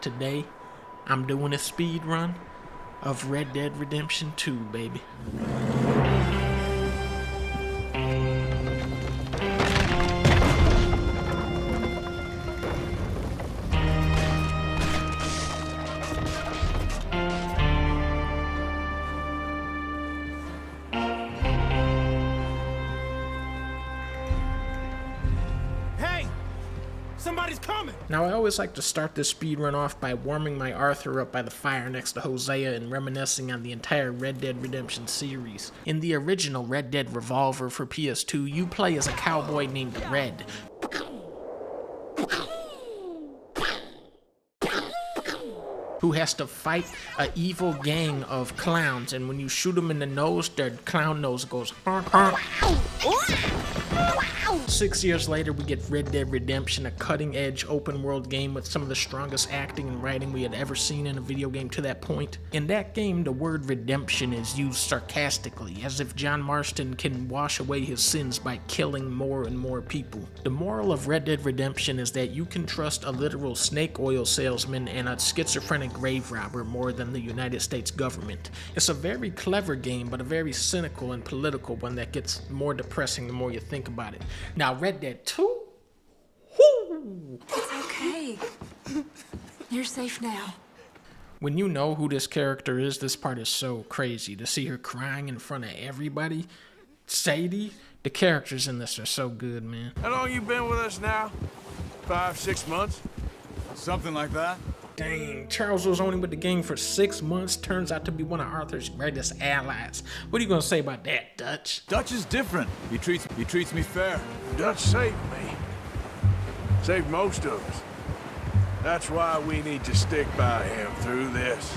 today I'm doing a speed run of Red Dead Redemption 2, baby. Somebody's coming! Now, I always like to start this speedrun off by warming my Arthur up by the fire next to Hosea and reminiscing on the entire Red Dead Redemption series. In the original Red Dead Revolver for PS2, you play as a cowboy named Red, who has to fight an evil gang of clowns, and when you shoot them in the nose, their clown nose goes honk, honk. 6 years later, we get Red Dead Redemption, a cutting-edge open-world game with some of the strongest acting and writing we had ever seen in a video game to that point. In that game, the word redemption is used sarcastically, as if John Marston can wash away his sins by killing more and more people. The moral of Red Dead Redemption is that you can trust a literal snake oil salesman and a schizophrenic grave robber more than the United States government. It's a very clever game, but a very cynical and political one that gets more depressing the more you think about it. Now, Red Dead 2? Whoo! It's okay. You're safe now. When you know who this character is, this part is so crazy. To see her crying in front of everybody. Sadie, the characters in this are so good, man. How long you been with us now? 5, 6 months? Something like that. Dang, Charles was only with the gang for 6 months, turns out to be one of Arthur's greatest allies. What are you gonna say about that, Dutch? Dutch is different. He treats me fair. Dutch saved me. Saved most of us. That's why we need to stick by him through this.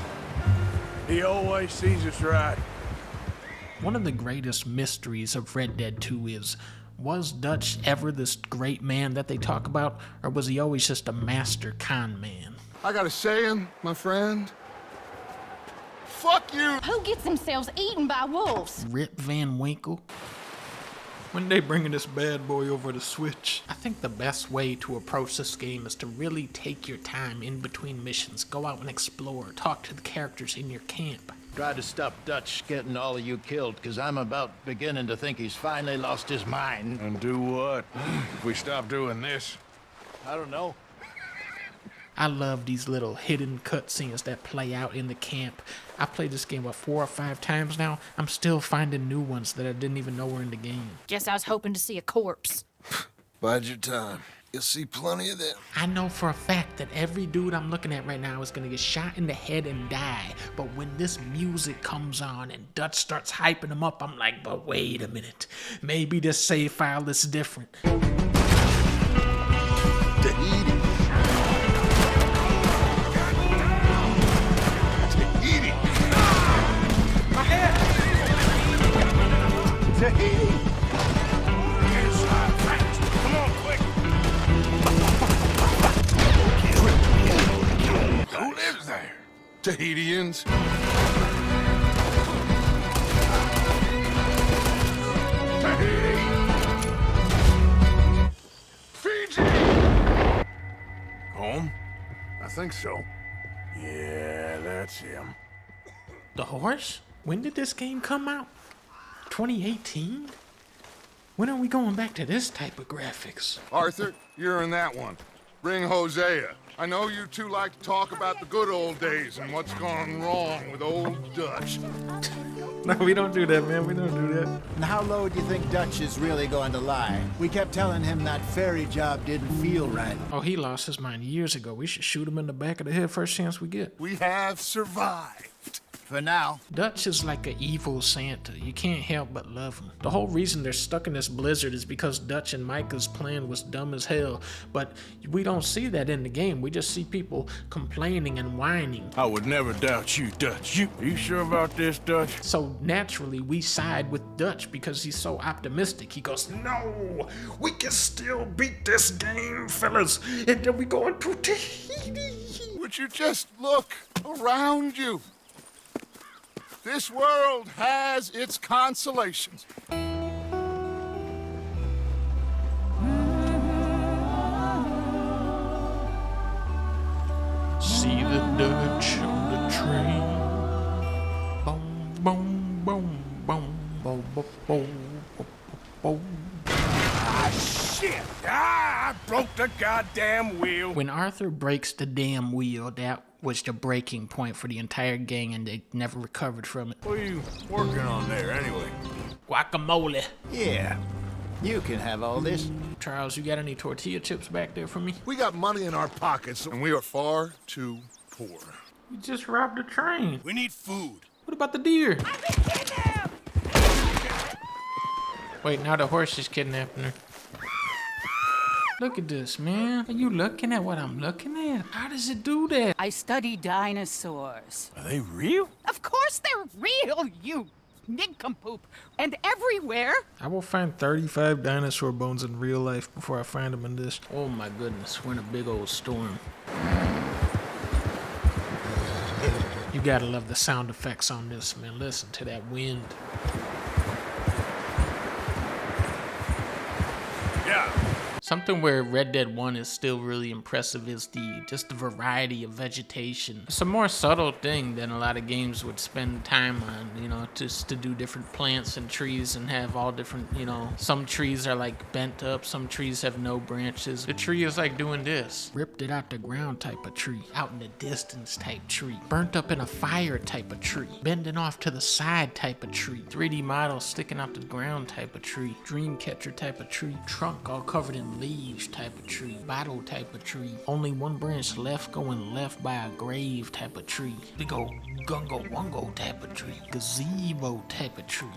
He always sees us right. One of the greatest mysteries of Red Dead 2 is, was Dutch ever this great man that they talk about, or was he always just a master con man? I got a saying, my friend. Fuck you! Who gets themselves eaten by wolves? Rip Van Winkle. When they bringing this bad boy over to Switch? I think the best way to approach this game is to really take your time in between missions. Go out and explore, talk to the characters in your camp. Try to stop Dutch getting all of you killed, because I'm about beginning to think he's finally lost his mind. And do what? If we stop doing this? I don't know. I love these little hidden cutscenes that play out in the camp. I played this game, 4 or 5 times now. I'm still finding new ones that I didn't even know were in the game. Guess I was hoping to see a corpse. Bide your time. You'll see plenty of them. I know for a fact that every dude I'm looking at right now is gonna get shot in the head and die. But when this music comes on and Dutch starts hyping them up, I'm like, but wait a minute. Maybe this save file is different. Tahiti. Tahiti! Inside fast! Come on, quick! Who lives there? Tahitians. Tahiti! Fiji! Home? I think so. Yeah, that's him. The horse? When did this game come out? 2018? When are we going back to this type of graphics? Arthur, you're in that one. Bring Hosea. I know you two like to talk about the good old days and what's gone wrong with old Dutch. No, we don't do that, man. We don't do that. And how low do you think Dutch is really going to lie? We kept telling him that ferry job didn't feel right. Oh, he lost his mind years ago. We should shoot him in the back of the head first chance we get. We have survived. For now. Dutch is like an evil Santa. You can't help but love him. The whole reason they're stuck in this blizzard is because Dutch and Micah's plan was dumb as hell. But we don't see that in the game. We just see people complaining and whining. I would never doubt you, Dutch. You sure about this, Dutch? So naturally, we side with Dutch because he's so optimistic. He goes, no, we can still beat this game, fellas. And then we going to Tahiti. Would you just look around you? This world has its consolations. See you Dutch on the train. Boom, boom, boom, boom, boom, boom, boom, boom. Ah, shit! Ah, I broke the goddamn wheel. When Arthur breaks the damn wheel, that was the breaking point for the entire gang, and they never recovered from it. What are you working on there, anyway? Guacamole. Yeah, you can have all this. Charles, you got any tortilla chips back there for me? We got money in our pockets, and we are far too poor. You just robbed a train. We need food. What about the deer? Wait, now the horse is kidnapping her. Look at this, man. Are you looking at what I'm looking at? How does it do that? I study dinosaurs. Are they real? Of course they're real, you nincompoop. And everywhere. I will find 35 dinosaur bones in real life before I find them in this. Oh my goodness, we're in a big old storm. You gotta love the sound effects on this, man. Listen to that wind. Yeah. Something where Red Dead 1 is still really impressive is just the variety of vegetation. It's a more subtle thing than a lot of games would spend time on, you know, just to do different plants and trees and have all different, you know, some trees are like bent up, some trees have no branches. The tree is like doing this. Ripped it out the ground type of tree. Out in the distance type tree. Burnt up in a fire type of tree. Bending off to the side type of tree. 3D model sticking out the ground type of tree. Dream catcher type of tree. Trunk all covered in leaves type of tree. Bottle type of tree. Only one branch left going left by a grave type of tree. Big old gungo wungo type of tree. Gazebo type of tree.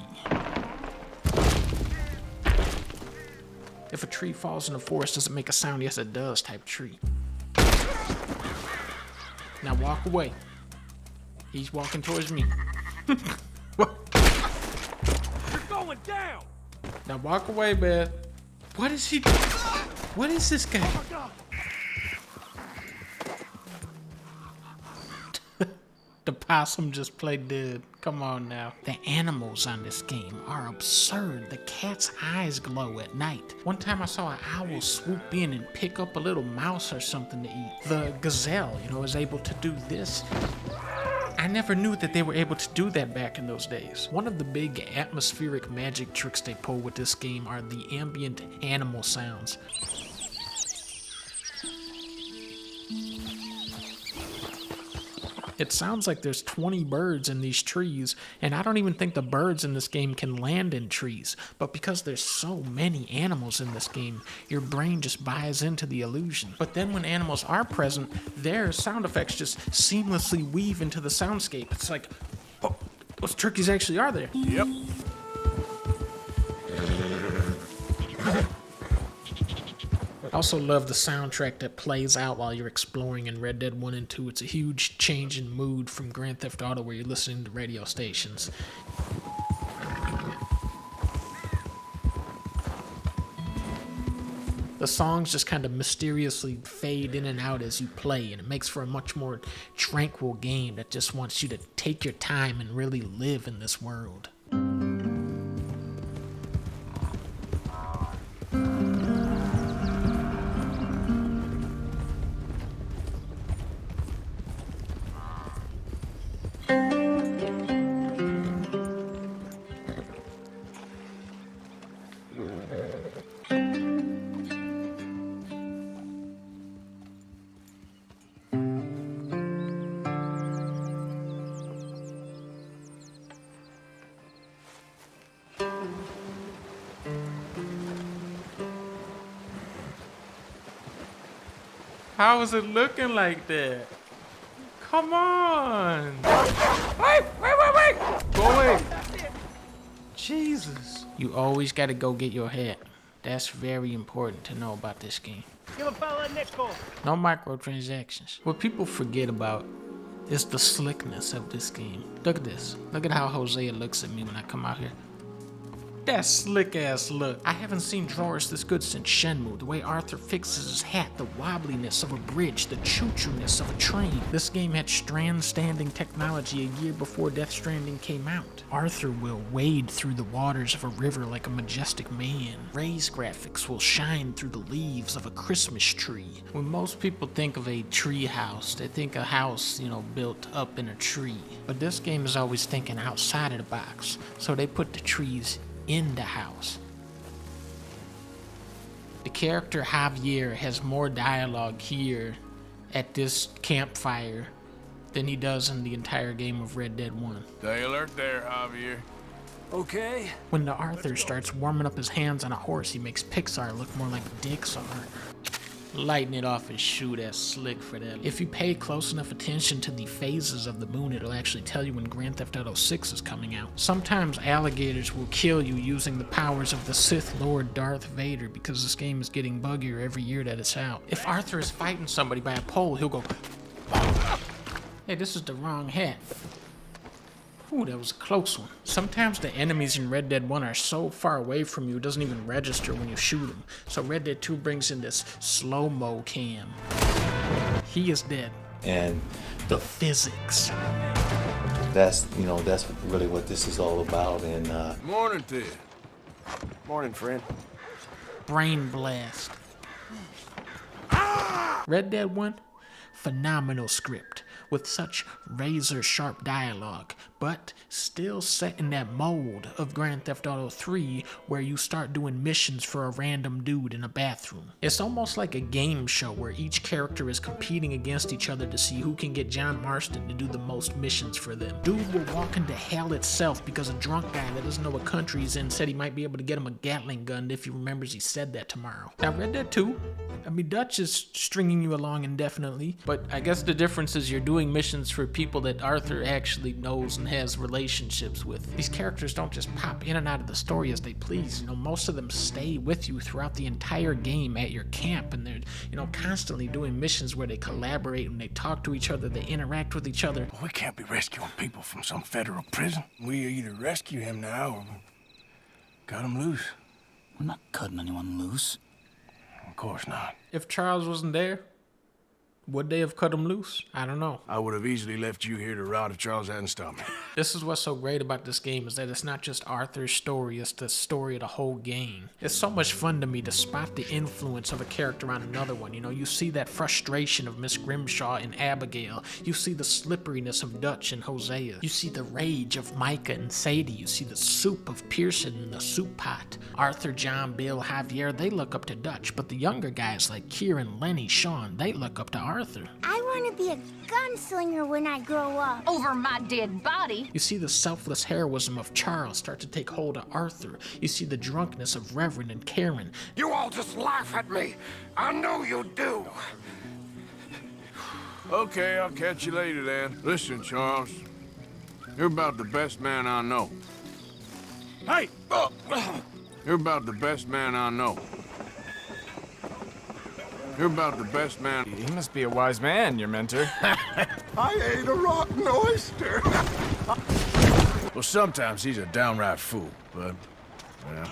If a tree falls in the forest, does it make a sound? Yes, it does type tree. Now walk away. He's walking towards me. You're going down. Now walk away, man. What is he doing? What is this guy? The possum just played dead. Come on now. The animals on this game are absurd. The cat's eyes glow at night. One time I saw an owl swoop in and pick up a little mouse or something to eat. The gazelle, you know, is able to do this. I never knew that they were able to do that back in those days. One of the big atmospheric magic tricks they pull with this game are the ambient animal sounds. It sounds like there's 20 birds in these trees, and I don't even think the birds in this game can land in trees. But because there's so many animals in this game, your brain just buys into the illusion. But then when animals are present, their sound effects just seamlessly weave into the soundscape. It's like, oh, those turkeys actually are there. Yep. I also love the soundtrack that plays out while you're exploring in Red Dead 1 and 2. It's a huge change in mood from Grand Theft Auto where you're listening to radio stations. The songs just kind of mysteriously fade in and out as you play, and it makes for a much more tranquil game that just wants you to take your time and really live in this world. How is it looking like that? Come on! Wait! Go away! Jesus. You always gotta go get your hat. That's very important to know about this game. Give a fella a nickel. No microtransactions. What people forget about is the slickness of this game. Look at this. Look at how Hosea looks at me when I come out here. That slick ass look. I haven't seen drawers this good since Shenmue. The way Arthur fixes his hat, the wobbliness of a bridge, the choo-choo-ness of a train. This game had strand-standing technology a year before Death Stranding came out. Arthur will wade through the waters of a river like a majestic man. Ray's graphics will shine through the leaves of a Christmas tree. When most people think of a tree house, they think a house, built up in a tree. But this game is always thinking outside of the box, so they put the trees in the house. The character Javier has more dialogue here at this campfire than he does in the entire game of Red Dead 1. Stay alert there, Javier. Okay. When the Arthur starts warming up his hands on a horse, he makes Pixar look more like Dixar. Lighting it off his shoe, that's slick for that. If you pay close enough attention to the phases of the moon, it'll actually tell you when Grand Theft Auto 6 is coming out. Sometimes alligators will kill you using the powers of the Sith Lord Darth Vader because this game is getting buggier every year that it's out. If Arthur is fighting somebody by a pole, he'll go, hey, this is the wrong hat. Ooh, that was a close one. Sometimes the enemies in Red Dead 1 are so far away from you, it doesn't even register when you shoot them. So Red Dead 2 brings in this slow-mo cam. He is dead. And the physics. that's really what this is all about. And Morning to you. Morning, friend. Brain blast. Red Dead 1, phenomenal script with such razor-sharp dialogue, but still set in that mold of Grand Theft Auto 3 where you start doing missions for a random dude in a bathroom. It's almost like a game show where each character is competing against each other to see who can get John Marston to do the most missions for them. Dude will walk into hell itself because a drunk guy that doesn't know what country he's in said he might be able to get him a Gatling gun if he remembers he said that tomorrow. Now Red Dead 2, Dutch is stringing you along indefinitely, but I guess the difference is you're doing missions for people that Arthur actually knows and has relationships with. These characters don't just pop in and out of the story as they please. Most of them stay with you throughout the entire game at your camp, and they're, constantly doing missions where they collaborate and they talk to each other, they interact with each other. We can't be rescuing people from some federal prison. We either rescue him now or cut him loose. We're not cutting anyone loose. Of course not. If Charles wasn't there, would they have cut him loose? I don't know. I would have easily left you here to rot if Charles hadn't stopped me. This is what's so great about this game, is that it's not just Arthur's story, it's the story of the whole game. It's so much fun to me to spot the influence of a character on another one. You see that frustration of Miss Grimshaw and Abigail. You see the slipperiness of Dutch and Hosea. You see the rage of Micah and Sadie. You see the soup of Pearson in the soup pot. Arthur, John, Bill, Javier, they look up to Dutch, but the younger guys like Kieran, Lenny, Sean, they look up to Arthur. I want to be a gunslinger when I grow up. Over my dead body. You see the selfless heroism of Charles start to take hold of Arthur. You see the drunkenness of Reverend and Karen. You all just laugh at me. I know you do. Okay, I'll catch you later then. Listen, Charles. You're about the best man I know. Hey! You're about the best man I know. You're about the best man. He must be a wise man, your mentor. I ate a rotten oyster. Well, sometimes he's a downright fool, but, well,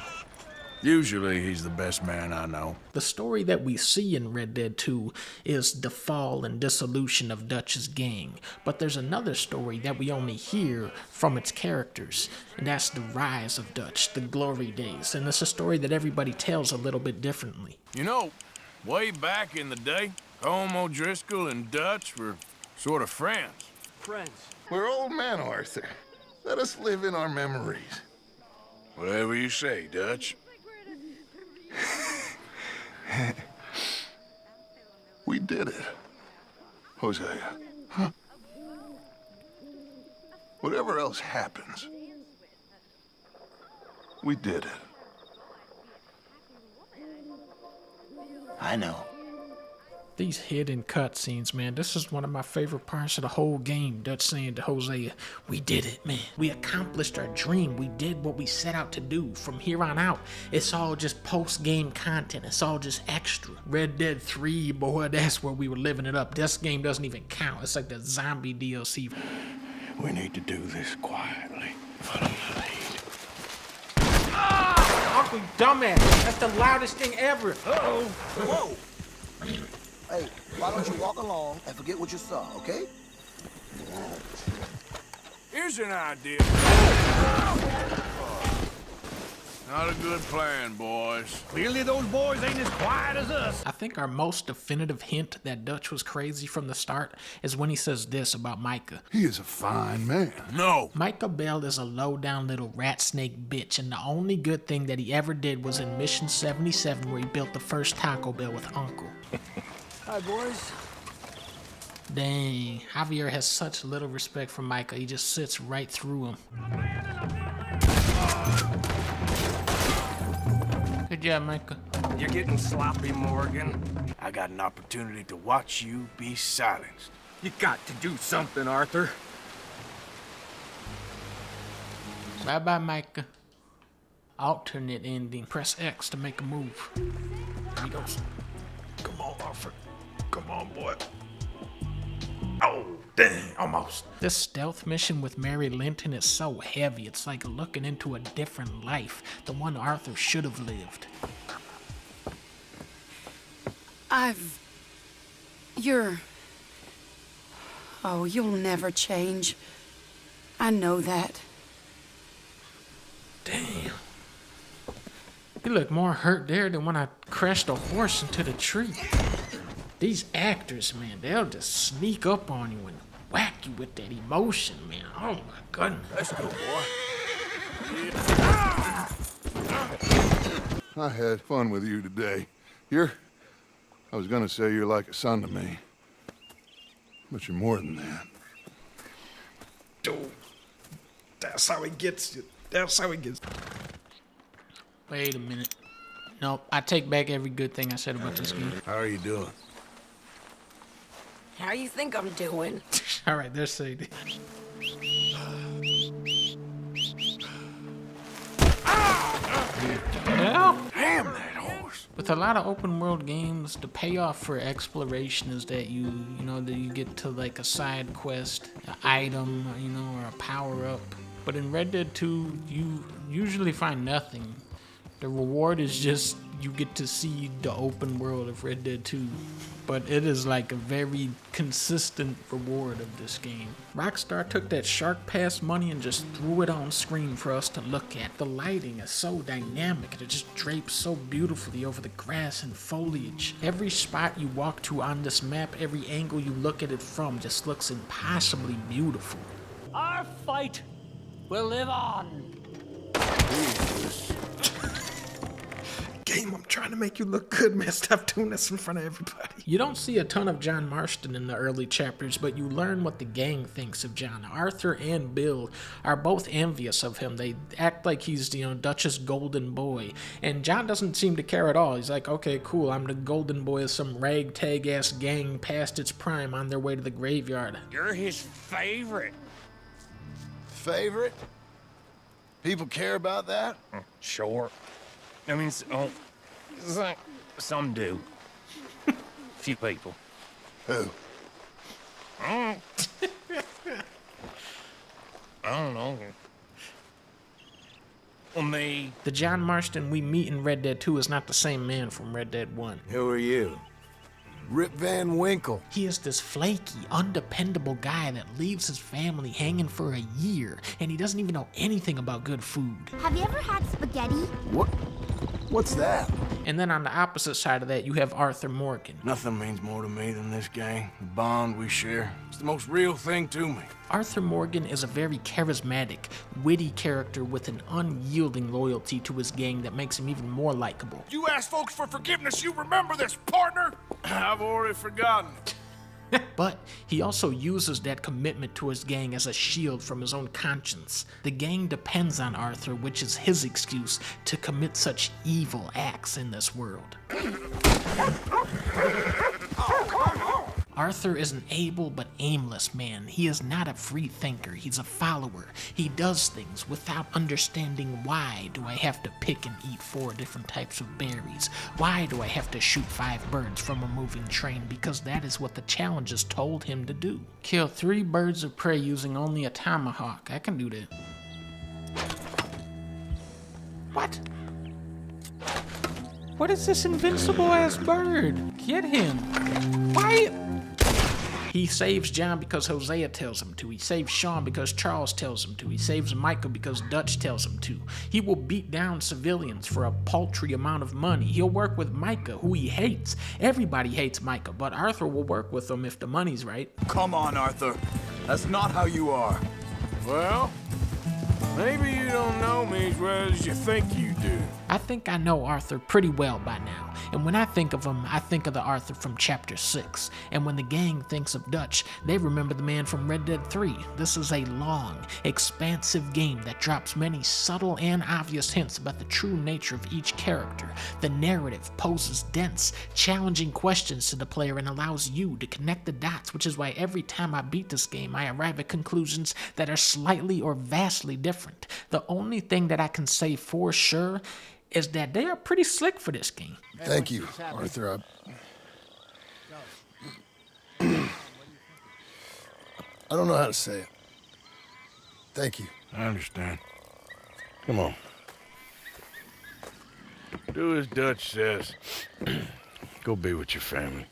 usually he's the best man I know. The story that we see in Red Dead 2 is the fall and dissolution of Dutch's gang, but there's another story that we only hear from its characters, and that's the rise of Dutch, the glory days, and it's a story that everybody tells a little bit differently. Way back in the day, Colm O'Driscoll and Dutch were sort of friends. We're old men, Arthur. Let us live in our memories. Whatever you say, Dutch. We did it, Hosea. Huh? Whatever else happens, we did it. I know. These hidden cutscenes, man, this is one of my favorite parts of the whole game. Dutch saying to Hosea, we did it, man. We accomplished our dream. We did what we set out to do. From here on out, it's all just post-game content. It's all just extra. Red Dead 3, boy, that's where we were living it up. This game doesn't even count. It's like the zombie DLC. We need to do this quietly. Follow the lead. off, you dumbass. That's the loudest thing ever. Uh-oh. Whoa. Hey, why don't you walk along and forget what you saw, okay? Here's an idea. Not a good plan, boys. Clearly those boys ain't as quiet as us. I think our most definitive hint that Dutch was crazy from the start is when he says this about Micah. He is a fine man. No. Micah Bell is a low-down little rat snake bitch, and the only good thing that he ever did was in Mission 77 where he built the first Taco Bell with Uncle. Hi, boys. Dang, Javier has such little respect for Micah, he just sits right through him. Good job, Micah. You're getting sloppy, Morgan. I got an opportunity to watch you be silenced. You got to do something, Arthur. Bye-bye, Micah. Alternate ending. Press X to make a move. There he goes. Come on, Arthur. Come on, boy. Oh, dang, almost. This stealth mission with Mary Linton is so heavy, it's like looking into a different life, the one Arthur should have lived. Oh, you'll never change. I know that. Damn. You look more hurt there than when I crashed a horse into the tree. These actors, man, they'll just sneak up on you and whack you with that emotion, man. Oh my goodness. Let's go, boy. I had fun with you today. I was gonna say you're like a son to me. But you're more than that. Dude, that's how he gets you. That's how he gets you. Wait a minute. Nope, I take back every good thing I said about this game. How are you doing? How you think I'm doing? All right, there's Sadie. Hell? Damn that horse. With a lot of open world games, the payoff for exploration is that you get to like a side quest, an item, or a power up. But in Red Dead 2, you usually find nothing. The reward is just you get to see the open world of Red Dead 2. But it is like a very consistent reward of this game. Rockstar took that Shark Pass money and just threw it on screen for us to look at. The lighting is so dynamic, it just drapes so beautifully over the grass and foliage. Every spot you walk to on this map, every angle you look at it from just looks impossibly beautiful. Our fight will live on. Game, I'm trying to make you look good, man. Stop doing this in front of everybody. You don't see a ton of John Marston in the early chapters, but you learn what the gang thinks of John. Arthur and Bill are both envious of him. They act like he's, Dutch's golden boy. And John doesn't seem to care at all. He's like, okay, cool, I'm the golden boy of some ragtag-ass gang past its prime on their way to the graveyard. You're his favorite. Favorite? People care about that? Sure. I mean, some do. Few people. Who? I don't know. Well, me. The John Marston we meet in Red Dead 2 is not the same man from Red Dead 1. Who are you? Rip Van Winkle. He is this flaky, undependable guy that leaves his family hanging for a year, and he doesn't even know anything about good food. Have you ever had spaghetti? What's that? And then on the opposite side of that, you have Arthur Morgan. Nothing means more to me than this gang. The bond we share. It's the most real thing to me. Arthur Morgan is a very charismatic, witty character with an unyielding loyalty to his gang that makes him even more likable. You ask folks for forgiveness, you remember this, partner? I've already forgotten. But he also uses that commitment to his gang as a shield from his own conscience. The gang depends on Arthur, which is his excuse to commit such evil acts in this world. Arthur is an able but aimless man. He is not a free thinker. He's a follower. He does things without understanding why do I have to pick and eat 4 different types of berries? Why do I have to shoot 5 birds from a moving train? Because that is what the challenges told him to do. Kill 3 birds of prey using only a tomahawk. I can do that. What? What is this invincible-ass bird? Get him. Why? He saves John because Hosea tells him to. He saves Sean because Charles tells him to. He saves Micah because Dutch tells him to. He will beat down civilians for a paltry amount of money. He'll work with Micah, who he hates. Everybody hates Micah, but Arthur will work with him if the money's right. Come on, Arthur. That's not how you are. Well, maybe you don't know me as well as you think you do. I think I know Arthur pretty well by now, and when I think of him, I think of the Arthur from Chapter 6, and when the gang thinks of Dutch, they remember the man from Red Dead 3. This is a long, expansive game that drops many subtle and obvious hints about the true nature of each character. The narrative poses dense, challenging questions to the player and allows you to connect the dots, which is why every time I beat this game, I arrive at conclusions that are slightly or vastly different. The only thing that I can say for sure is that they are pretty slick for this game. Thank you, Arthur. I don't know how to say it. Thank you. I understand. Come on. Do as Dutch says. Go be with your family.